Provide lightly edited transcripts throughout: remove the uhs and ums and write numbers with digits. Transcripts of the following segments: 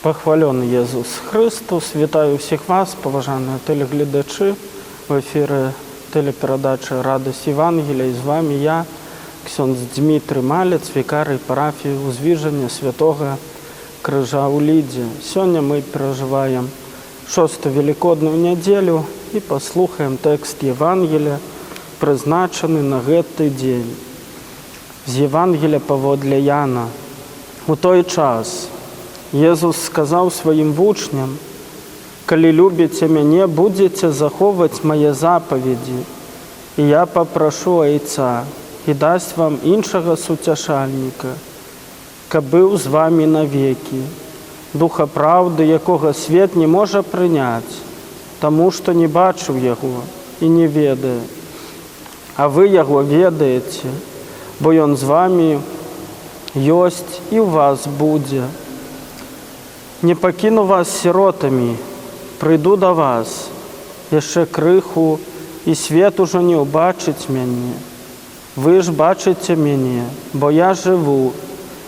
Похвалений Єсус Христос. Вітаю всіх вас, поважані телеглядачі. В ефірі телепередача «Радость Євангелія». І з вами я, ксьондз Дмитрий Малець, вікарій парафії Узвіження Святого Крижа у Ліді. Сьогодні ми переживаємо 6-ту Великодну неділю і послухаємо текст Євангелія, призначений на гэты день. З Євангелія паводле Яна. У той час Єсус сказав своїм вучням: «Коли любите мяне, будете заховувати мої заповіді, і я попрошу Отця, і дасть вам іншого сутішальника, каб був з вами навеки, Духа правди, якого світ не може прийняти, тому що не бачив його і не ведає. А ви його ведаєте, бо він з вами єсть і у вас буде. Не покину вас сиротами, прийду до вас, ще криху, і світ уже не убачить мене. Ви ж бачите мене, бо я живу,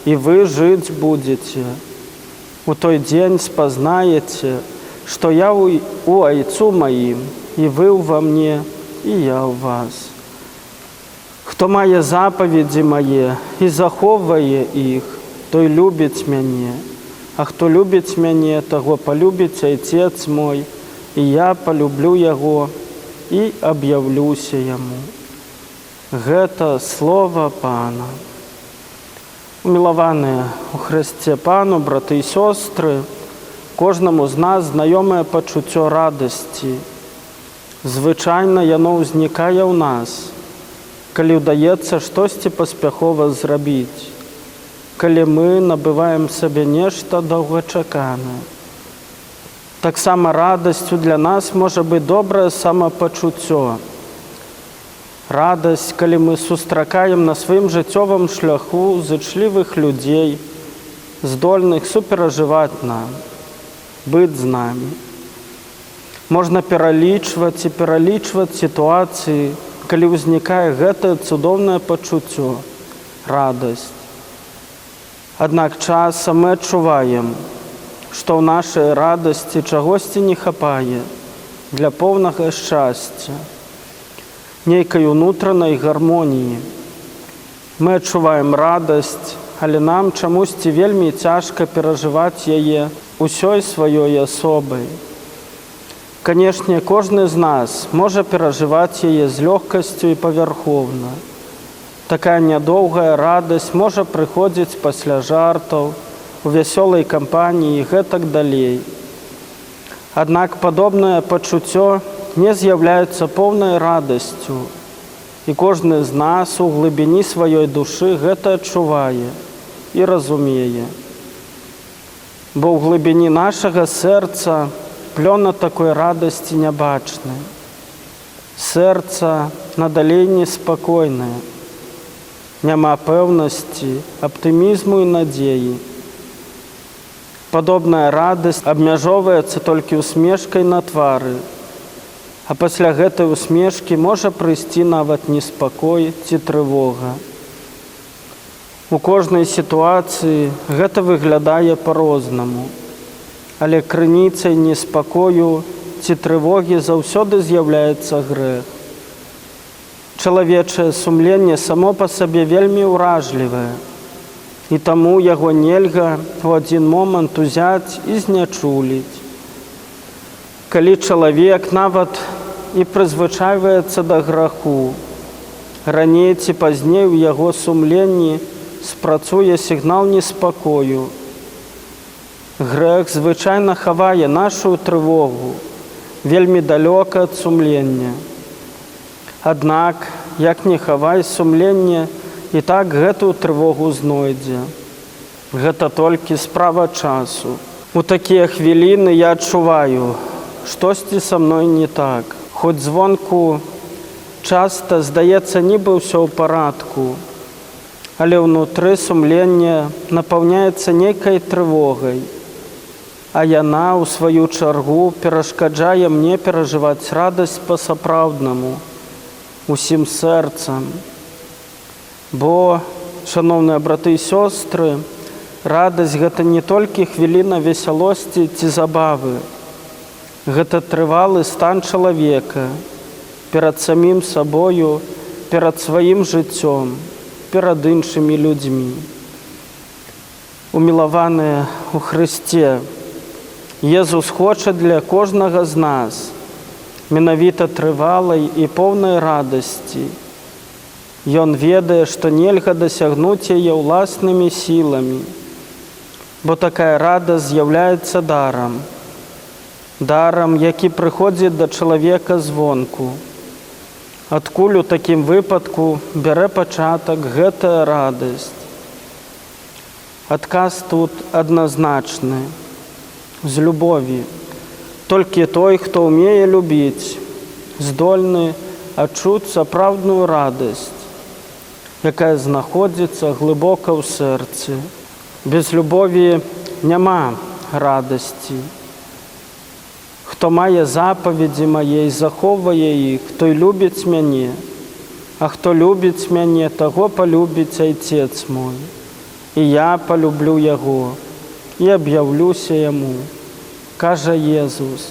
і ви жити будете. У той день спознаєте, що я у Отцу моїм, і ви во мне, і я у вас. Хто має заповіді мої і заховує їх, той любить мене. А хто любить мене, того полюбить Отець мой, і я полюблю його і об'явлюся йому». Гэта слово Пана. Уміловані у Христі Пану, брати і сестри, кожному з нас знайоме почуття радості. Звичайно, яно ўзнікае ў нас, калі ўдаецца штосьці паспяхова зрабіць, калі мы набываем сабе нешта доўгачаканае. Таксама радасцю для нас можа быць добрае самапачуццё. Радасць, калі мы сустракаем на сваім жыццёвым шляху зычлівых людзей, здольных суперажываць нам, быць з намі. Можна пералічваць і пералічваць сітуацыі, калі ўзнікае гэтае цудоўнае пачуццё, радасць. Аднак часам мы адчуваем, што ў нашай радасці чагосьці не хапае для поўнага шчасця, нейкай унутранай гармоніі. Мы адчуваем радасць, але нам чамусьці вельмі цяжка перажываць яе усёй сваёй асобай. Канешне, кожны з нас можа перажываць яе з лёгкасцю і павярхоўна. Такая нядоўгая радасць можа прыходзіць пасля жартаў, у вясёлай кампаніі і гэтак далей. Аднак падобнае пачуццё не з'яўляецца поўнай радасцю, і кожны з нас у глыбіні сваёй душы гэта адчувае і разумее. Бо ў глыбіні нашага сэрца плёна такой радасці не бачны. Сэрца надалей неспакойнае. Няма пэўнасці, аптымізму і надзеі. Падобная радасць абмяжоўваецца толькі усмешкай на твары, а пасля гэтай усмешкі можа прыйсці нават неспакой ці трывога. У кожнай сітуацыі гэта выглядае па-рознаму, але крыніцай неспакою ці трывогі заўсёды з'яўляецца грэх. Чалавечае сумленне само па сабе вельмі ўражлівае, і таму яго нельга ў адзін момант узяць і знячуліць. Калі чалавек нават і прызвычайваецца да граху, раней ці пазней у яго сумленні спрацуе сігнал неспакою. Грэх звычайна хавае нашу трывогу вельмі далёка ад сумлення. Аднак, як не хавай сумленне, і так гэтую трывогу знойдзе. Гэта толькі справа часу. У такія хвіліны я адчуваю, штосьці са мной не так. Хоць звонку часта здаецца, нібы ўсё ў парадку, але ўнутры сумленне напаўняецца нейкай трывогай, а яна, у сваю чаргу, перашкаджае мне перажываць радасць па-сапраўднаму, усім сэрцам. Бо, шановні брати і сестри, Радасць – гэта не толькі хвіліна весялосці ці забавы. Гэта трывалы стан чалавека перад самім сабою, перад сваім жыццём, перад іншымі людзьмі. Умілаваныя ў Хрысце, Езус хоча для кожнага з нас менавіта трывалай і поўнай радасці. Ён ведае, што нельга дасягнуць яе ўласнымі сіламі, бо такая радасць з'яўляецца дарам. Дарам, які прыходзіць да чалавека звонку. Адкуль у такім выпадку бярэ пачатак гэтая радасць? Адказ тут адназначны. З любові. Толькі той, хто ўмее любіць, здольны адчуць сапраўдную радасць, якая знаходзіцца глыбока ў сэрцы. Без любові няма радасці. Хто мае запаведзі мае і захоўвае іх, той любіць мяне, а хто любіць мяне, таго палюбіць Айцец мой. І я палюблю яго, і аб'яўлюся яму, кажа Езус.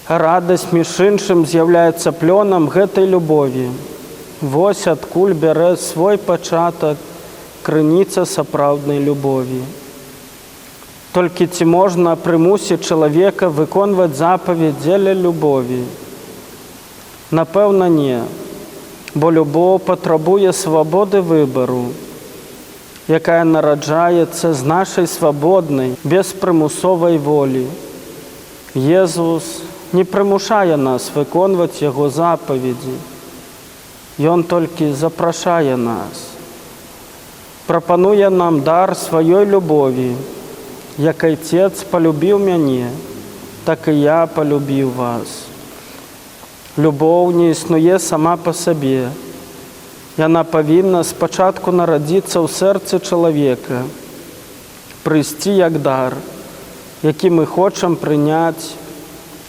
А радасць, між іншым, з'яўляецца плёнам гэтай любові. Вось адкуль бярэ свой пачатак крыніца сапраўднай любові. Толькі ці можна прымусіць чалавека выконваць запаведь дзеля любові? Напэўна, не, бо любоў патрабуе свабоды выбару, якая нараджаецца з нашай свабоднай, беспрымусовай волі. Езус не прымушае нас выконваць яго запаведзі. Ён толькі запрашае нас. Прапануе нам дар сваёй любові. Як Айцец палюбіў мяне, так і я палюбіў вас. Любоў не існуе сама па сабе. Яна павінна спачатку нарадзіцца ў сэрцы чалавека, прыйсці як дар, які мы хочам прыняць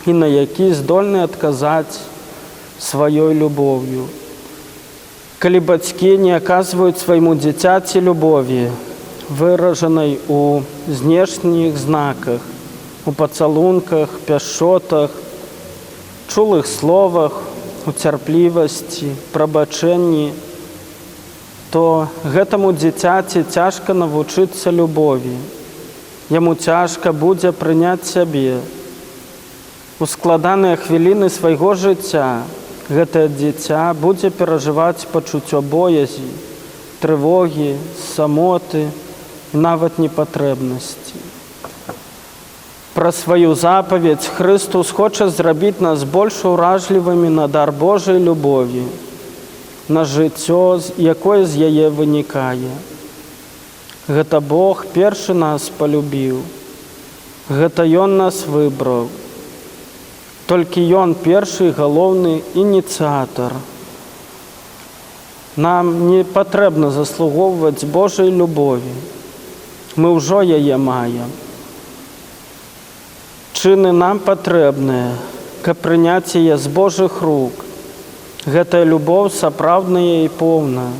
і на які здольны адказаць сваёй любоўю. Калі бацькі не аказваюць свайму дзіцяці любові, выражанай у знешніх знаках, у пацалунках, пяшчотах, чулых словах, у цярплівасці, прабачэнні, то гэтаму дзіцяці цяжка навучыцца любові. Яму цяжка будзе прыняць сябе. У складаныя хвіліны свайго жыцця гэтае дзіця будзе перажываць пачуццё боязі, трывогі, самоты і нават непатрэбнасці. Пра сваю запаведь Хрыстус хоча зрабіць нас больш уражлівымі на дар Божай любові, на жыццё, якое з яе вынікае. Гэта Бог першы нас палюбіў. Гэта Ён нас выбраў. Толькі Ён першы галоўны ініцыятар. Нам не патрэбна заслугоўваць Божай любові. Мы ўжо яе маем. Чыны нам патрэбныя, каб прыняць яе з Божых рук. Гэтая любоў сапраўдная і поўная.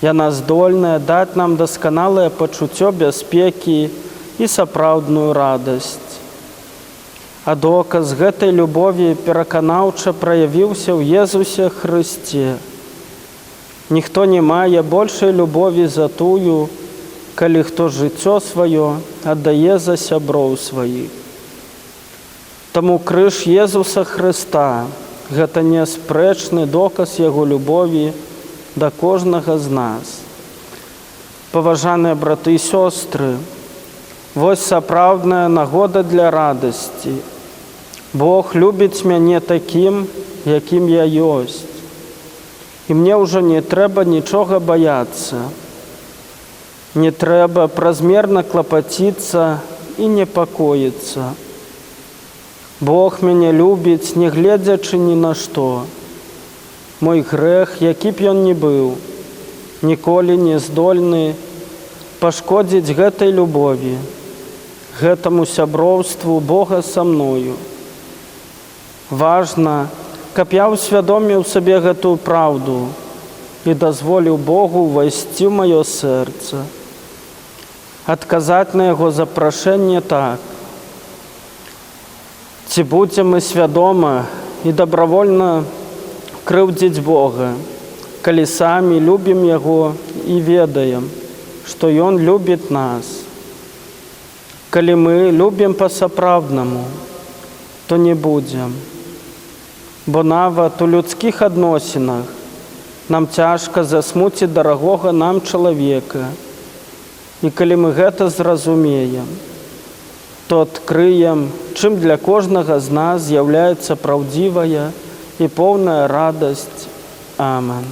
Яна здольная даць нам дасканалае пачуццё бяспекі і сапраўдную радасць. А доказ гэтай любові пераканаўча праявіўся ў Езусе Хрысце. Ніхто не мае большай любові за тую, калі хто жыццё сваё аддае за сяброў сваіх. Таму крыж Езуса Хрыста – гэта неаспрэчны доказ яго любові да кожнага з нас. Паважаныя браты і сёстры, вось сапраўдная нагода для радасці. Бог любіць мяне такім, якім я ёсць. І мне ўжо не трэба нічога баяцца. Не трэба празмерна клапаціцца і непакоіцца. Бог мяне любіць, не гледзячы ні на што. Мой грэх, які б ён ні быў, ніколі не здольны пашкодзіць гэтай любові, гэтаму сяброўству Бога са мною. Важна, каб я ўсвядоміў сабе гэтую праўду і дазволіў Богу ўвайсці ў маё сэрца, адказаць на яго запрашэнне так. Ці будзем мы свядома і добравольна крыўдзіць Бога, калі самі любім Яго і ведаем, што Ён любіць нас. Калі мы любім па-сапраўднаму, то не будзем. Бо нават у людскіх адносінах нам цяжка засмуціць дарагога нам чалавека. І калі мы гэта зразумеем, то адкрыем, чым для кожнага з нас з'яўляецца праўдзівая і поўная радасць. Амен.